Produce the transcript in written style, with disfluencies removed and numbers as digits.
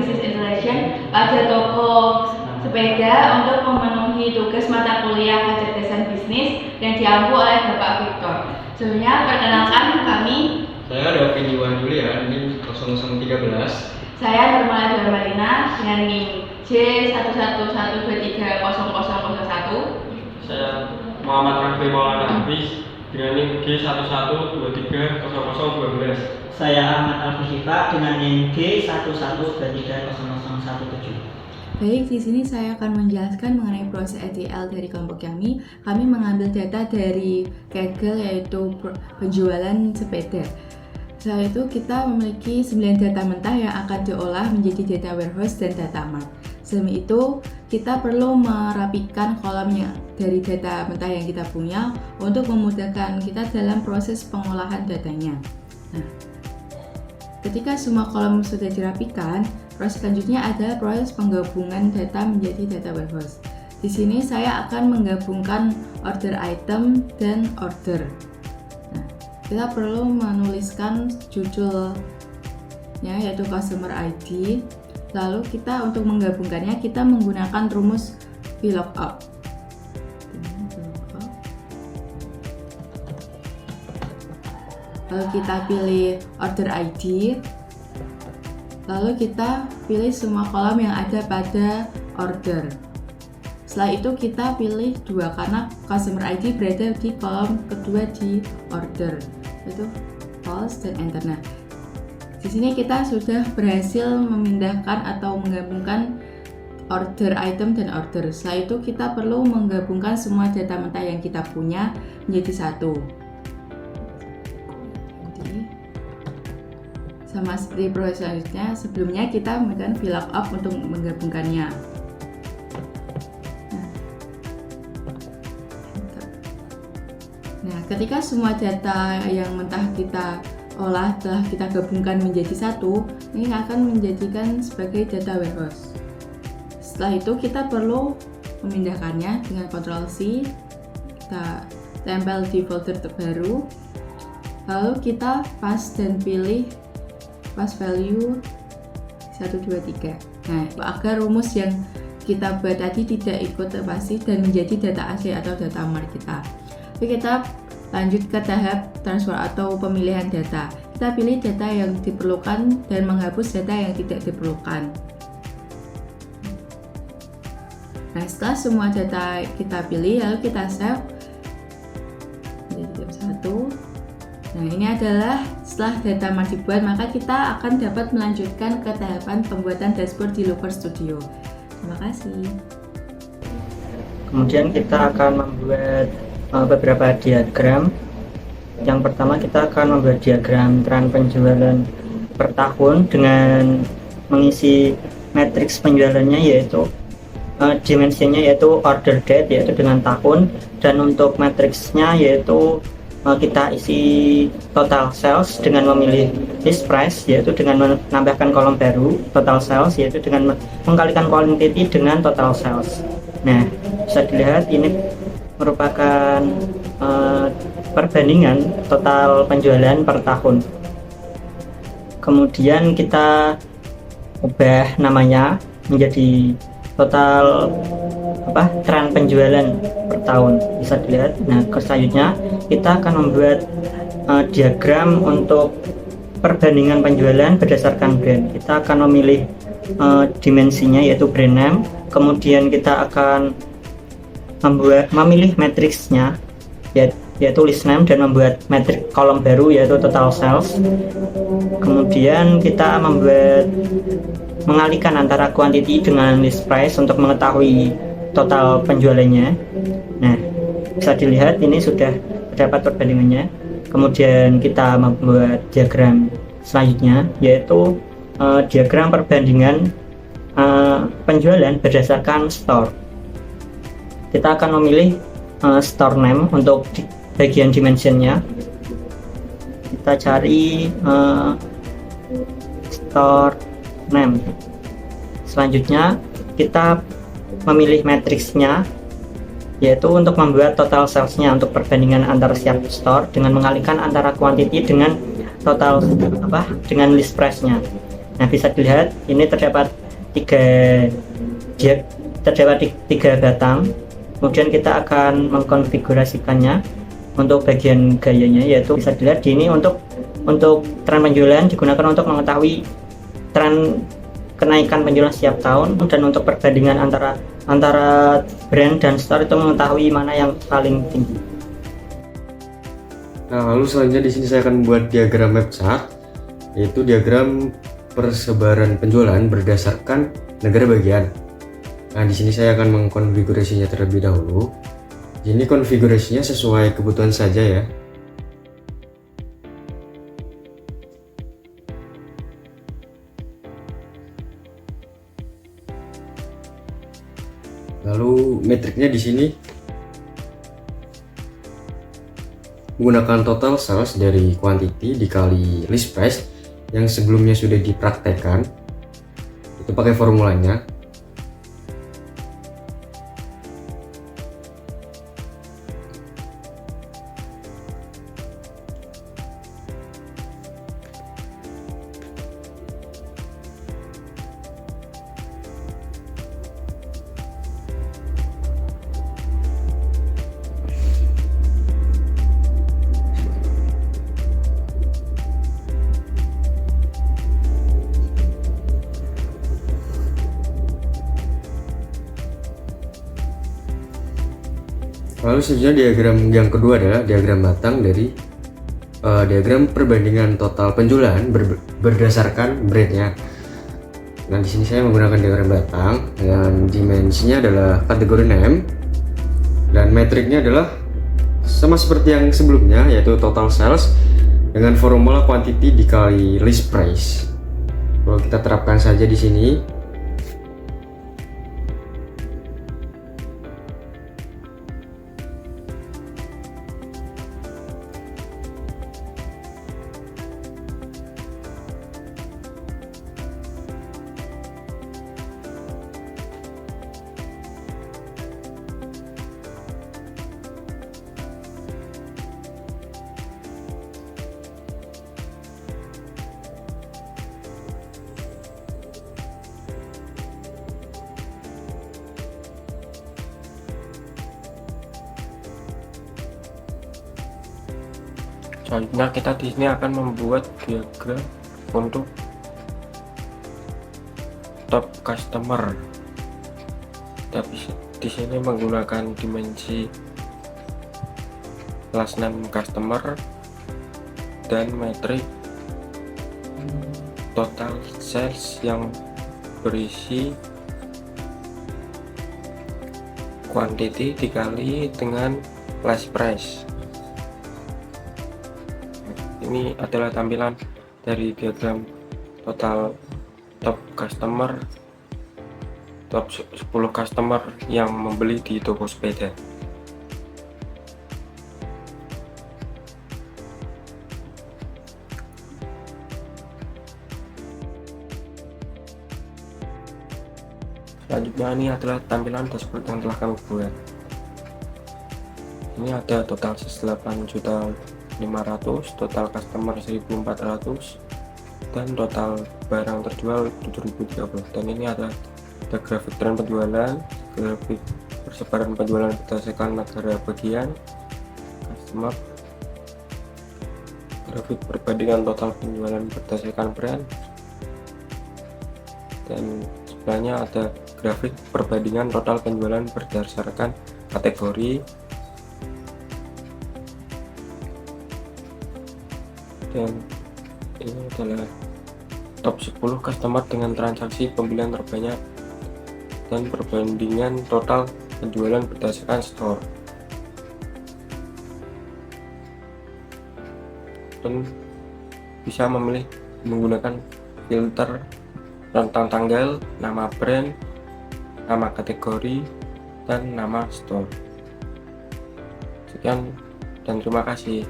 Business Intelligence pada toko sepeda untuk memenuhi tugas mata kuliah kecerdasan bisnis yang diampu oleh Bapak Victor. Sebelumnya perkenalkan kami. Saya David Iwan Julian, NIM 0013. Saya Nurmala Darmalina dengan NIM J11123001. Saya Muhammad Rafi Maulana Hafiz dengan NIM G11230012. Saya Ahmad Al-Fushifa dengan NIM G11230017. Baik, di sini saya akan menjelaskan mengenai proses ETL dari kelompok kami. Kami mengambil data dari Kaggle, yaitu penjualan sepeda. Setelah itu kita memiliki 9 data mentah yang akan diolah menjadi data warehouse dan data mart. Sebelum itu, kita perlu merapikan kolomnya dari data mentah yang kita punya untuk memudahkan kita dalam proses pengolahan datanya. Nah, ketika semua kolom sudah dirapikan, proses selanjutnya adalah proses penggabungan data menjadi data warehouse. Di sini saya akan menggabungkan order item dan order. Nah, kita perlu menuliskan judulnya, yaitu customer ID. Lalu kita untuk menggabungkannya kita menggunakan rumus VLOOKUP. Lalu kita pilih order ID. Lalu kita pilih semua kolom yang ada pada order. Setelah itu kita pilih 2 karena customer ID berada di kolom kedua di order, yaitu false dan enter. Nah, di sini kita sudah berhasil memindahkan atau menggabungkan order item dan order. Setelah itu kita perlu menggabungkan semua data mentah yang kita punya menjadi satu. Sama seperti proses selanjutnya, sebelumnya kita menggunakan VLOOKUP untuk menggabungkannya. Nah, ketika semua data yang mentah kita olah telah kita gabungkan menjadi satu, ini akan menjadikan sebagai data warehouse. Setelah itu kita perlu memindahkannya dengan Ctrl C, kita tempel di folder terbaru, lalu kita paste dan pilih paste value 123. Nah, agar rumus yang kita buat tadi tidak ikut terpasi dan menjadi data asli atau data mart kita. Oke, kita lanjut ke tahap transfer atau pemilihan data. Kita pilih data yang diperlukan dan menghapus data yang tidak diperlukan. Nah, setelah semua data kita pilih, lalu kita save menjadi tab 1. Nah, ini adalah setelah data mart dibuat, maka kita akan dapat melanjutkan ke tahapan pembuatan dashboard di Looker Studio. Terima kasih. Kemudian kita akan membuat beberapa diagram. Yang pertama kita akan membuat diagram tren penjualan per tahun dengan mengisi matriks penjualannya, yaitu dimensinya yaitu order date, yaitu dengan tahun, dan untuk matriksnya yaitu kita isi total sales dengan memilih list price, yaitu dengan menambahkan kolom baru total sales, yaitu dengan mengkalikan quantity dengan total sales. Nah, bisa dilihat ini merupakan perbandingan total penjualan per tahun. Kemudian kita ubah namanya menjadi total tren penjualan per tahun, bisa dilihat. Nah, selanjutnya kita akan membuat diagram untuk perbandingan penjualan berdasarkan brand. Kita akan memilih dimensinya yaitu brand name, kemudian kita akan memilih matriksnya yaitu list name dan membuat matrik kolom baru yaitu total sales. Kemudian kita mengalihkan antara quantity dengan list price untuk mengetahui total penjualannya. Nah, bisa dilihat ini sudah terdapat perbandingannya. Kemudian kita membuat diagram selanjutnya yaitu diagram perbandingan penjualan berdasarkan store. Kita akan memilih store name untuk bagian dimensionnya. Kita cari store name. Selanjutnya kita memilih matriksnya yaitu untuk membuat total salesnya untuk perbandingan antara setiap store dengan mengalihkan antara quantity dengan total dengan list price-nya. Nah, bisa dilihat ini terdapat tiga batang. Kemudian kita akan mengkonfigurasikannya untuk bagian gayanya, yaitu bisa dilihat di ini untuk tren penjualan digunakan untuk mengetahui tren kenaikan penjualan setiap tahun, dan untuk perbandingan antara brand dan store itu mengetahui mana yang paling tinggi. Nah, lalu selanjutnya di sini saya akan membuat diagram map chart, yaitu diagram persebaran penjualan berdasarkan negara bagian. Nah, di sini saya akan mengkonfigurasinya terlebih dahulu. Ini konfigurasinya sesuai kebutuhan saja ya. Lalu metriknya di sini menggunakan total sales dari quantity dikali list price yang sebelumnya sudah dipraktekkan. Itu pakai formulanya. Lalu selanjutnya diagram yang kedua adalah diagram batang dari diagram perbandingan total penjualan berdasarkan brandnya. Nah, di sini saya menggunakan diagram batang dengan dimensinya adalah kategori name dan metriknya adalah sama seperti yang sebelumnya, yaitu total sales dengan formula quantity dikali list price. Kalau kita terapkan saja di sini. Selanjutnya kita di sini akan membuat diagram untuk top customer. Kita di sini menggunakan dimensi last name customer dan metrik total sales yang berisi quantity dikali dengan last price. Ini adalah tampilan dari diagram total top customer, top 10 customer yang membeli di toko sepeda. Selanjutnya ini adalah tampilan dashboard yang telah kami buat. Ini ada total sales 8.500.000, total customer 1.400, dan total barang terjual 7.030. Dan ini ada grafik tren penjualan, grafik persebaran penjualan berdasarkan negara bagian, customer, grafik perbandingan total penjualan berdasarkan brand, dan sebelahnya ada grafik perbandingan total penjualan berdasarkan kategori. Dan ini adalah top 10 customer dengan transaksi pembelian terbanyak dan perbandingan total penjualan berdasarkan store. Dan bisa memilih menggunakan filter rentang tanggal, nama brand, nama kategori, dan nama store. Sekian dan terima kasih.